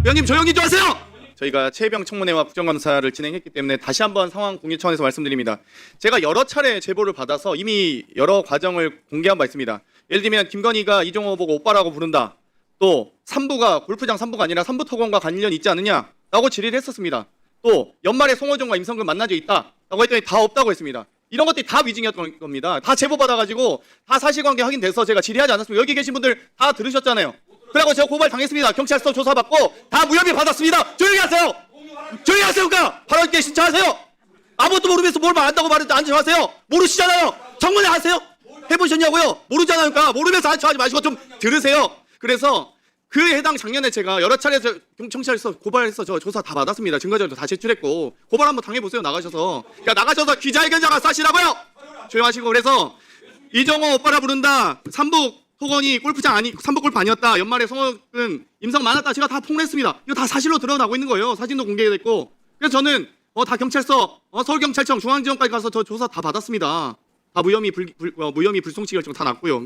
의원님 조용히 좀 하세요. 저희가 최혜병 청문회와 국정감사를 진행했기 때문에 다시 한번 상황 공유 차원에서 말씀드립니다. 제가 여러 차례 제보를 받아서 이미 여러 과정을 공개한 바 있습니다. 예를 들면 김건희가 이종호 보고 오빠라고 부른다. 또 3부가 골프장 3부가 아니라 3부 토건과 관련 있지 않느냐라고 질의를 했었습니다. 또 연말에 송호정과 임성근 만나져 있다라고 했더니 다 없다고 했습니다. 이런 것들이 다 위증이었던 겁니다. 다 제보받아가지고 다 사실관계 확인돼서 제가 질의하지 않았습니다. 여기 계신 분들 다 들으셨잖아요. 그래고 제가 고발 당했습니다. 경찰서 조사받고 다 무혐의 받았습니다. 조용히 하세요. 조용히 하세요. 그러니까 8월께 신청하세요. 아무것도 모르면서 뭘 안다고 말했는데 안청하세요. 모르시잖아요. 청문회 하세요. 해보셨냐고요. 모르잖아요. 그러니까 모르면서 안청하지 마시고 좀 들으세요. 그래서 그 해당 작년에 제가 여러 차례에서 경찰서 고발해서 저 조사 다 받았습니다. 증거자료도 다 제출했고 고발 한번 당해보세요. 나가셔서. 그러니까 나가셔서 기자회견장을 싸시라고요. 조용하시고. 그래서 이정호 오빠라 부른다. 3부 토건이 골프장 아니 3부 골프 아니었다. 연말에 송호근 임성 많았다. 제가 다 폭로했습니다. 이거 다 사실로 드러나고 있는 거예요. 사진도 공개됐고. 그래서 저는 다 경찰서 서울경찰청 중앙지검까지 가서 저 조사 다 받았습니다. 다 무혐의 불송치 결정 다 났고요.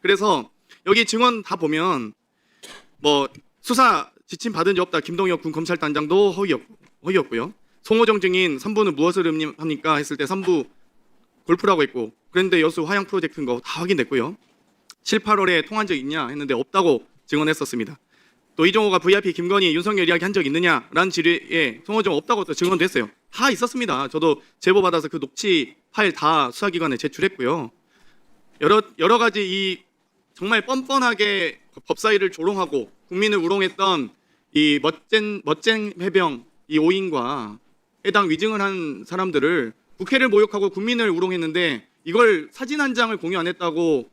그래서 여기 증언 다 보면 뭐 수사 지침 받은 적 없다. 김동혁 군 검찰단장도 허위였고요. 송호정 증인 3부는 무엇을 의미합니까 했을 때 3부 골프라고 했고 그런데 여수 화양 프로젝트인 거 다 확인됐고요. 7, 8월에 통한 적 있냐 했는데 없다고 증언했었습니다. 또 이종호가 VIP 김건희 윤석열 이야기 한 적 있느냐라는 질의에 송호정 없다고 또 증언됐어요. 다 있었습니다. 저도 제보 받아서 그 녹취 파일 다 수사기관에 제출했고요. 여러 가지 이 정말 뻔뻔하게 법사위를 조롱하고 국민을 우롱했던 이 멋쟁 해병 이 5인과 해당 위증을 한 사람들을 국회를 모욕하고 국민을 우롱했는데 이걸 사진 한 장을 공유 안 했다고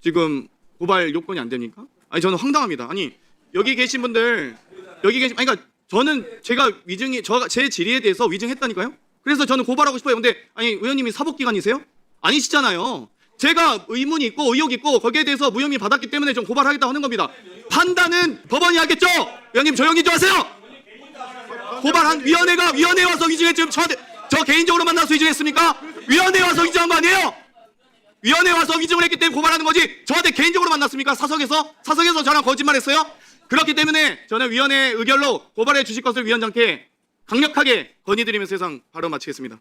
지금 고발 요건이 안 됩니까? 아니 저는 황당합니다. 아니 여기 계신 분들 그러니까 저는 제가 제 질의에 대해서 위증했다니까요. 그래서 저는 고발하고 싶어요. 근데 아니 의원님이 사법기관이세요? 아니시잖아요. 제가 의문이 있고 의혹이 있고 거기에 대해서 무혐의 받았기 때문에 좀 고발하겠다고 하는 겁니다. 판단은 법원이 하겠죠. 의원님 조용히 좀 하세요. 고발한 위원회 와서 위증했죠. 저 개인적으로 만나서 위증했습니까? 위원회 와서 위증한 거 아니에요? 위원회 와서 위증을 했기 때문에 고발하는 거지 저한테 개인적으로 만났습니까? 사석에서 저랑 거짓말했어요? 그렇기 때문에 저는 위원회 의결로 고발해 주실 것을 위원장께 강력하게 건의드리면서 세상 발언 마치겠습니다.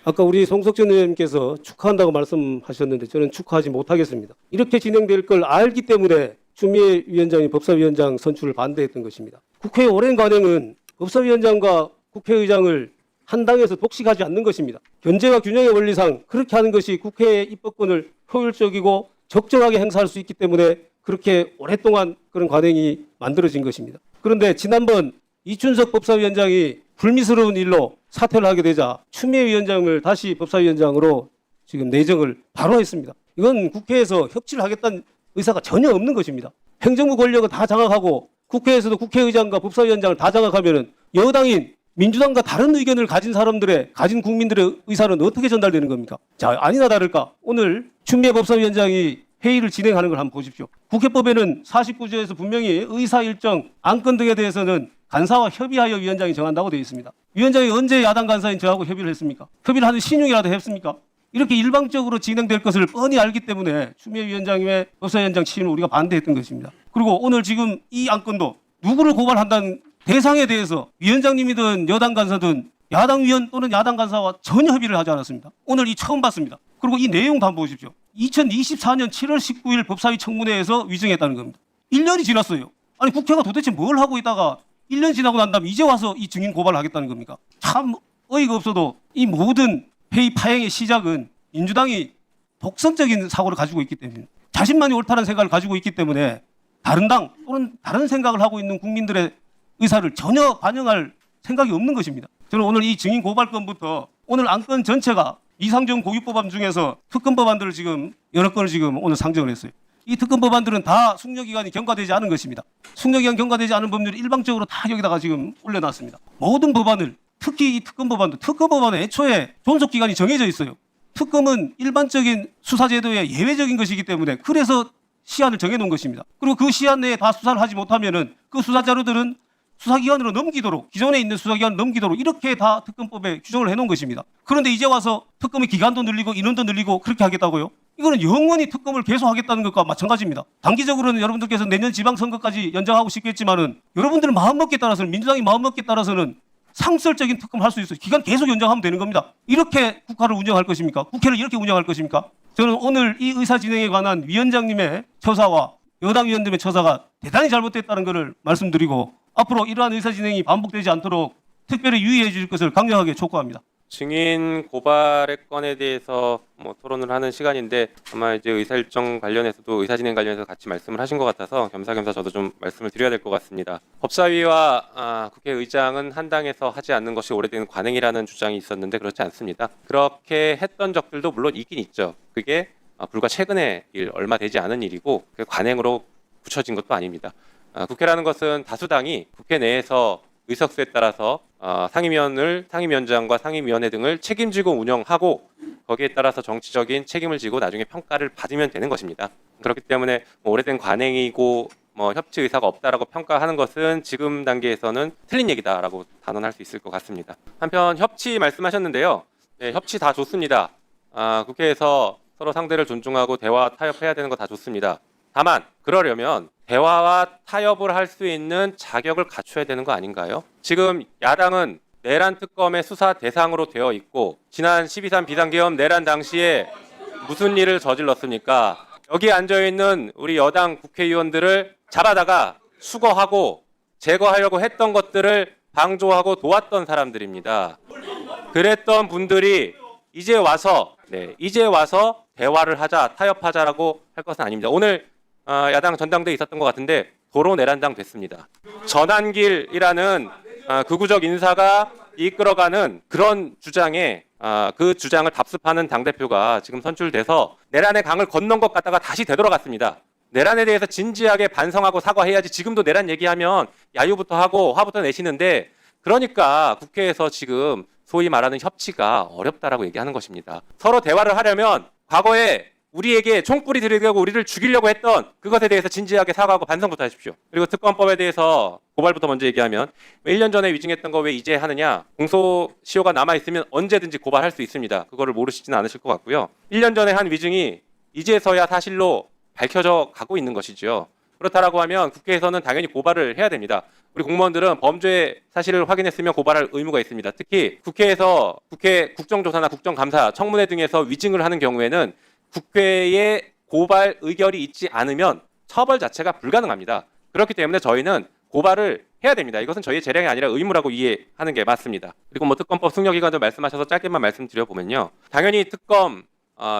아까 우리 송석천 의원님께서 축하한다고 말씀하셨는데 저는 축하하지 못하겠습니다. 이렇게 진행될 걸 알기 때문에 추미애 위원장이 법사위원장 선출을 반대했던 것입니다. 국회의 오랜 관행은 법사위원장과 국회의장을 한 당에서 독식하지 않는 것입니다. 견제와 균형의 원리상 그렇게 하는 것이 국회의 입법권을 효율적이고 적정하게 행사할 수 있기 때문에 그렇게 오랫동안 그런 관행이 만들어진 것입니다. 그런데 지난번 이춘석 법사위원장이 불미스러운 일로 사퇴를 하게 되자 추미애 위원장을 다시 법사위원장으로 지금 내정을 바로 했습니다. 이건 국회에서 협치를 하겠다는 의사가 전혀 없는 것입니다. 행정부 권력을 다 장악하고 국회에서도 국회의장과 법사위원장을 다 장악하면 여당인 민주당과 다른 의견을 가진 국민들의 의사는 어떻게 전달되는 겁니까? 자, 아니나 다를까 오늘 추미애 법사위원장이 회의를 진행하는 걸 한번 보십시오. 국회법에는 49조에서 분명히 의사 일정, 안건 등에 대해서는 간사와 협의하여 위원장이 정한다고 되어 있습니다. 위원장이 언제 야당 간사인 저하고 협의를 했습니까? 협의를 하는 신용이라도 했습니까? 이렇게 일방적으로 진행될 것을 뻔히 알기 때문에 추미애 위원장의 법사위원장 취임을 우리가 반대했던 것입니다. 그리고 오늘 지금 이 안건도 누구를 고발한다는 대상에 대해서 위원장님이든 여당 간사든 야당 위원 또는 야당 간사와 전혀 협의를 하지 않았습니다. 오늘 이 처음 봤습니다. 그리고 이 내용도 한번 보십시오. 2024년 7월 19일 법사위 청문회에서 위증했다는 겁니다. 1년이 지났어요. 아니 국회가 도대체 뭘 하고 있다가 1년 지나고 난 다음에 이제 와서 이 증인 고발을 하겠다는 겁니까? 참 어이가 없어도 이 모든 회의 파행의 시작은 민주당이 독선적인 사고를 가지고 있기 때문에 자신만이 옳다는 생각을 가지고 있기 때문에 다른 당 또는 다른 생각을 하고 있는 국민들의 의사를 전혀 반영할 생각이 없는 것입니다. 저는 오늘 이 증인 고발건부터 오늘 안건 전체가 이상정 고유법안 중에서 특검 법안들을 지금 여러 건을 지금 오늘 상정을 했어요. 이 특검 법안들은 다 숙려기간이 경과되지 않은 것입니다. 숙려기간 경과되지 않은 법률을 일방적으로 다 여기다가 지금 올려놨습니다. 모든 법안을 특히 이 특검 법안은 애초에 존속기간이 정해져 있어요. 특검은 일반적인 수사제도의 예외적인 것이기 때문에 그래서 시한을 정해놓은 것입니다. 그리고 그 시한 내에 다 수사를 하지 못하면은 그 수사자료들은 수사기관으로 넘기도록 기존에 있는 수사기관을 넘기도록 이렇게 다 특검법에 규정을 해놓은 것입니다. 그런데 이제 와서 특검의 기간도 늘리고 인원도 늘리고 그렇게 하겠다고요? 이거는 영원히 특검을 계속하겠다는 것과 마찬가지입니다. 단기적으로는 여러분들께서 내년 지방선거까지 연장하고 싶겠지만은 여러분들 마음먹기에 따라서는 민주당이 마음먹기에 따라서는 상설적인 특검 할 수 있어요. 기간 계속 연장하면 되는 겁니다. 이렇게 국가를 운영할 것입니까? 국회를 이렇게 운영할 것입니까? 저는 오늘 이 의사 진행에 관한 위원장님의 처사와 여당 위원님의 처사가 대단히 잘못됐다는 것을 말씀드리고 앞으로 이러한 의사 진행이 반복되지 않도록 특별히 유의해 주실 것을 강력하게 촉구합니다. 증인 고발의 건에 대해서 토론을 하는 시간인데 아마 이제 의사 일정 관련해서도 의사 진행 관련해서 같이 말씀을 하신 것 같아서 겸사겸사 저도 좀 말씀을 드려야 될 것 같습니다. 법사위와 국회의장은 한 당에서 하지 않는 것이 오래된 관행이라는 주장이 있었는데 그렇지 않습니다. 그렇게 했던 적들도 물론 있긴 있죠. 그게 불과 최근의 일, 얼마 되지 않은 일이고 그 관행으로 굳혀진 것도 아닙니다. 국회라는 것은 다수당이 국회 내에서 의석수에 따라서 상임위원장과 상임위원회 등을 책임지고 운영하고 거기에 따라서 정치적인 책임을 지고 나중에 평가를 받으면 되는 것입니다. 그렇기 때문에 오래된 관행이고 협치 의사가 없다라고 평가하는 것은 지금 단계에서는 틀린 얘기다라고 단언할 수 있을 것 같습니다. 한편 협치 말씀하셨는데요. 네, 협치 다 좋습니다. 국회에서 서로 상대를 존중하고 대화 타협해야 되는 거 다 좋습니다. 다만 그러려면 대화와 타협을 할 수 있는 자격을 갖춰야 되는 거 아닌가요? 지금 야당은 내란 특검의 수사 대상으로 되어 있고 지난 12.3 비상계엄 내란 당시에 무슨 일을 저질렀습니까? 여기 앉아있는 우리 여당 국회의원들을 잡아다가 수거하고 제거하려고 했던 것들을 방조하고 도왔던 사람들입니다. 그랬던 분들이 이제 와서 대화를 하자, 타협하자라고 할 것은 아닙니다. 오늘 야당 전당대회 있었던 것 같은데 도로 내란당 됐습니다. 전한길이라는 극우적 인사가 이끌어가는 그런 주장에 그 주장을 답습하는 당대표가 지금 선출돼서 내란의 강을 건넌 것 같다가 다시 되돌아갔습니다. 내란에 대해서 진지하게 반성하고 사과해야지 지금도 내란 얘기하면 야유부터 하고 화부터 내시는데 그러니까 국회에서 지금 소위 말하는 협치가 어렵다라고 얘기하는 것입니다. 서로 대화를 하려면 과거에 우리에게 총불이 들이대고 우리를 죽이려고 했던 그것에 대해서 진지하게 사과하고 반성부터 하십시오. 그리고 특검법에 대해서 고발부터 먼저 얘기하면 1년 전에 위증했던 거 왜 이제 하느냐. 공소시효가 남아있으면 언제든지 고발할 수 있습니다. 그거를 모르시지는 않으실 것 같고요. 1년 전에 한 위증이 이제서야 사실로 밝혀져 가고 있는 것이죠. 그렇다라고 하면 국회에서는 당연히 고발을 해야 됩니다. 우리 공무원들은 범죄 사실을 확인했으면 고발할 의무가 있습니다. 특히 국회에서 국회 국정조사나 국정감사, 청문회 등에서 위증을 하는 경우에는 국회에 고발 의결이 있지 않으면 처벌 자체가 불가능합니다. 그렇기 때문에 저희는 고발을 해야 됩니다. 이것은 저희의 재량이 아니라 의무라고 이해하는 게 맞습니다. 그리고 특검법 숙려기간도 말씀하셔서 짧게만 말씀드려보면요. 당연히 특검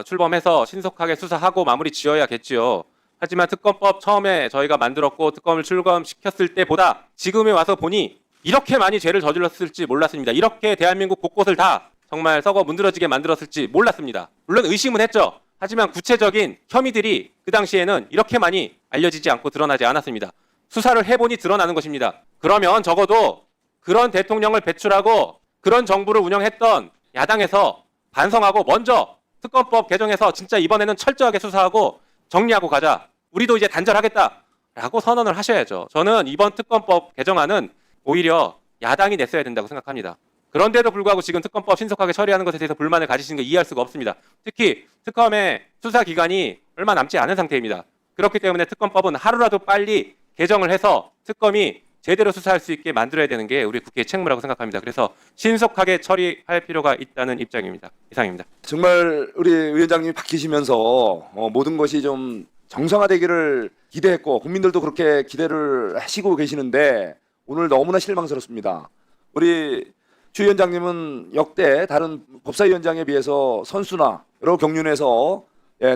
출범해서 신속하게 수사하고 마무리 지어야겠지요. 하지만 특검법 처음에 저희가 만들었고 특검을 출범시켰을 때보다 지금에 와서 보니 이렇게 많이 죄를 저질렀을지 몰랐습니다. 이렇게 대한민국 곳곳을 다 정말 썩어 문드러지게 만들었을지 몰랐습니다. 물론 의심은 했죠. 하지만 구체적인 혐의들이 그 당시에는 이렇게 많이 알려지지 않고 드러나지 않았습니다. 수사를 해보니 드러나는 것입니다. 그러면 적어도 그런 대통령을 배출하고 그런 정부를 운영했던 야당에서 반성하고 먼저 특검법 개정해서 진짜 이번에는 철저하게 수사하고 정리하고 가자. 우리도 이제 단절하겠다라고 선언을 하셔야죠. 저는 이번 특검법 개정안은 오히려 야당이 냈어야 된다고 생각합니다. 그런데도 불구하고 지금 특검법 신속하게 처리하는 것에 대해서 불만을 가지시는 거 이해할 수가 없습니다. 특히 특검의 수사 기간이 얼마 남지 않은 상태입니다. 그렇기 때문에 특검법은 하루라도 빨리 개정을 해서 특검이 제대로 수사할 수 있게 만들어야 되는 게 우리 국회의 책무라고 생각합니다. 그래서 신속하게 처리할 필요가 있다는 입장입니다. 이상입니다. 정말 우리 위원장님이 바뀌시면서 모든 것이 좀 정상화되기를 기대했고 국민들도 그렇게 기대를 하시고 계시는데 오늘 너무나 실망스럽습니다. 우리 주 위원장님은 역대 다른 법사위원장에 비해서 선수나 여러 경륜에서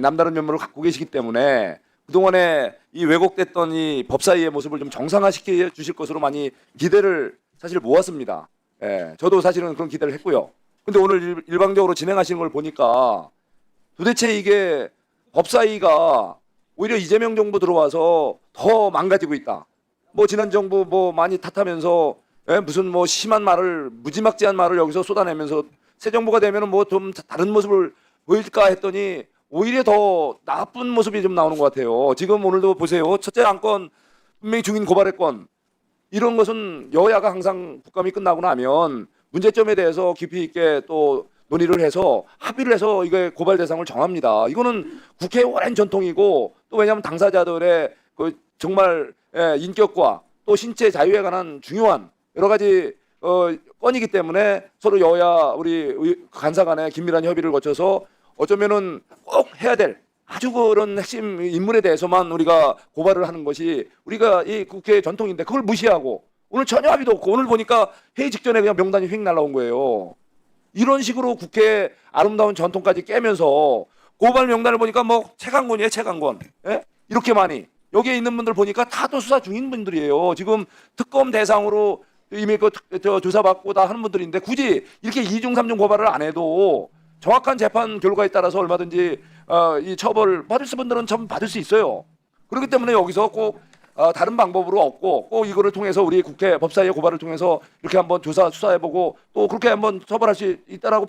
남다른 면모를 갖고 계시기 때문에 그동안에 이 왜곡됐던 이 법사위의 모습을 좀 정상화시켜 주실 것으로 많이 기대를 사실 모았습니다. 저도 사실은 그런 기대를 했고요. 근데 오늘 일방적으로 진행하시는 걸 보니까 도대체 이게 법사위가 오히려 이재명 정부 들어와서 더 망가지고 있다. 지난 정부 많이 탓하면서 무슨 심한 말을 무지막지한 말을 여기서 쏟아내면서 새 정부가 되면은 좀 다른 모습을 보일까 했더니 오히려 더 나쁜 모습이 좀 나오는 것 같아요. 지금 오늘도 보세요. 첫째 안건 분명히 중인 고발의 건 이런 것은 여야가 항상 국감이 끝나고 나면 문제점에 대해서 깊이 있게 또 논의를 해서 합의를 해서 이게 고발 대상을 정합니다. 이거는 국회의 오랜 전통이고 또 왜냐하면 당사자들의 그 정말 인격과 또 신체 자유에 관한 중요한 여러 가지 건이기 때문에 서로 여야 우리 간사 간의 긴밀한 협의를 거쳐서 어쩌면은 꼭 해야 될 아주 그런 핵심 인물에 대해서만 우리가 고발을 하는 것이 우리가 이 국회의 전통인데 그걸 무시하고 오늘 전혀 합의도 없고 오늘 보니까 회의 직전에 그냥 명단이 휙 날라온 거예요. 이런 식으로 국회의 아름다운 전통까지 깨면서 고발 명단을 보니까 뭐 최강권이에요, 최강권. 예? 이렇게 많이 여기에 있는 분들 보니까 다 또 수사 중인 분들이에요. 지금 특검 대상으로 이미 조사받고 다 하는 분들인데 굳이 이렇게 2중 3중 고발을 안 해도 정확한 재판 결과에 따라서 얼마든지 이 처벌 받을 분들은 좀 받을 수 있어요. 그렇기 때문에 여기서 꼭 다른 방법으로 없고 꼭 이거를 통해서 우리 국회 법사위의 고발을 통해서 이렇게 한번 수사해보고 또 그렇게 한번 처벌할 수 있다라고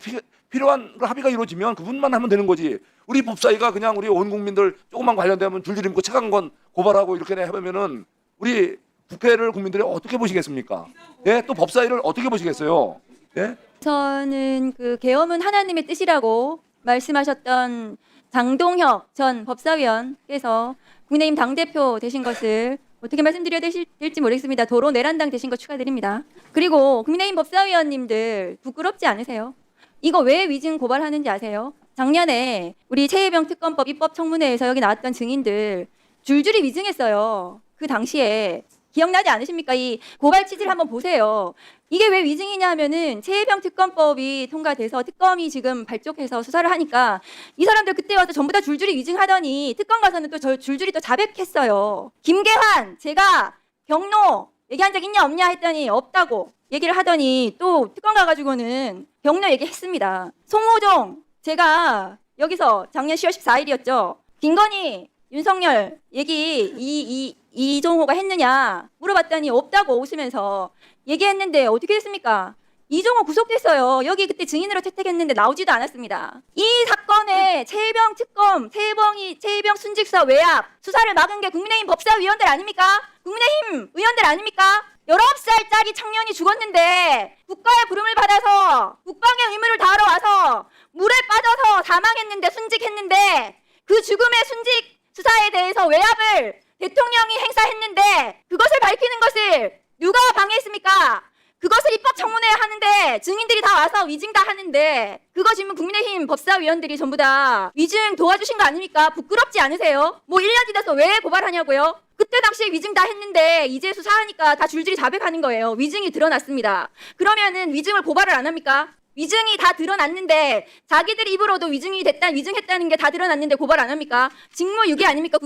필요한 합의가 이루어지면 그분만 하면 되는 거지. 우리 법사위가 그냥 우리 온 국민들 조금만 관련되면 줄줄이 묶고 최강권 고발하고 이렇게 해보면은 우리 국회를 국민들이 어떻게 보시겠습니까? 예, 또 법사위를 어떻게 보시겠어요? 예? 저는 그 계엄은 하나님의 뜻이라고 말씀하셨던 장동혁 전 법사위원께서 국민의힘 당대표 되신 것을 어떻게 말씀드려야 될지 모르겠습니다. 도로 내란당 되신 거 축하드립니다. 그리고 국민의힘 법사위원님들 부끄럽지 않으세요? 이거 왜 위증 고발하는지 아세요? 작년에 우리 최혜병 특검법 입법 청문회에서 여기 나왔던 증인들 줄줄이 위증했어요. 그 당시에 기억나지 않으십니까? 이 고발 취지를 한번 보세요. 이게 왜 위증이냐 하면은 최혜병 특검법이 통과돼서 특검이 지금 발족해서 수사를 하니까 이 사람들 그때 와서 전부 다 줄줄이 위증하더니 특검 가서는 또 줄줄이 또 자백했어요. 김계환 제가 경로 얘기한 적 있냐 없냐 했더니 없다고 얘기를 하더니 또 특검 가가지고는 경로 얘기했습니다. 송호정 제가 여기서 작년 10월 14일이었죠. 김건희 윤석열 얘기 이종호가 했느냐 물어봤더니 없다고 웃으면서 얘기했는데 어떻게 됐습니까? 이종호 구속됐어요. 여기 그때 증인으로 채택했는데 나오지도 않았습니다. 이 사건에 최혜병 특검, 최혜병 순직사 외압 수사를 막은 게 국민의힘 법사위원들 아닙니까? 국민의힘 의원들 아닙니까? 19살짜리 청년이 죽었는데 국가의 부름을 받아서 국방의 의무를 다하러 와서 물에 빠져서 사망했는데 순직했는데 그 죽음의 순직 수사에 대해서 외압을 대통령이 행사했는데 그것을 밝히는 것을 누가 방해했습니까? 그것을 입법 청문회에 하는데 증인들이 다 와서 위증 다 하는데 그거 지금 국민의힘 법사위원들이 전부 다 위증 도와주신 거 아닙니까? 부끄럽지 않으세요? 뭐 1년 지나서 왜 고발하냐고요? 그때 당시에 위증 다 했는데 이제 수사하니까 다 줄줄이 자백하는 거예요. 위증이 드러났습니다. 그러면은 위증을 고발을 안 합니까? 위증이 다 드러났는데 자기들 입으로도 위증했다는 게 다 드러났는데 고발 안 합니까? 직무유기 아닙니까?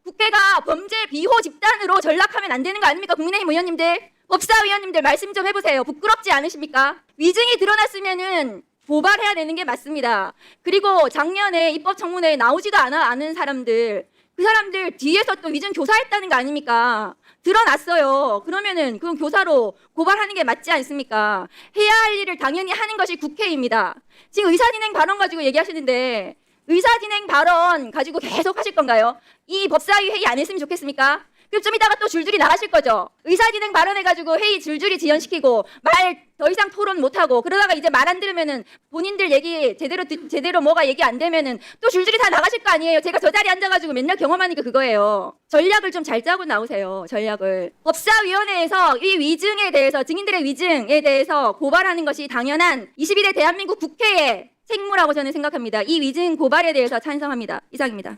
국회가 범죄 비호 집단으로 전락하면 안 되는 거 아닙니까? 국민의힘 의원님들, 법사위원님들 말씀 좀 해보세요. 부끄럽지 않으십니까? 위증이 드러났으면은 고발해야 되는 게 맞습니다. 그리고 작년에 입법청문회에 나오지도 않은 사람들, 그 사람들 뒤에서 또 위증 교사했다는 거 아닙니까? 드러났어요. 그러면은 그건 교사로 고발하는 게 맞지 않습니까? 해야 할 일을 당연히 하는 것이 국회입니다. 지금 의사진행 발언 가지고 얘기하시는데 의사진행 발언 가지고 계속 하실 건가요? 이 법사위 회의 안 했으면 좋겠습니까? 그럼 좀 이따가 또 줄줄이 나가실 거죠? 의사진행 발언해가지고 회의 줄줄이 지연시키고 말 더 이상 토론 못하고 그러다가 이제 말 안 들으면은 본인들 얘기 제대로 뭐가 얘기 안 되면은 또 줄줄이 다 나가실 거 아니에요? 제가 저 자리에 앉아가지고 맨날 경험하니까 그거예요. 전략을 좀 잘 짜고 나오세요. 전략을. 법사위원회에서 이 위증에 대해서 증인들의 위증에 대해서 고발하는 것이 당연한 21대 대한민국 국회의 책무라고 저는 생각합니다. 이 위증 고발에 대해서 찬성합니다. 이상입니다.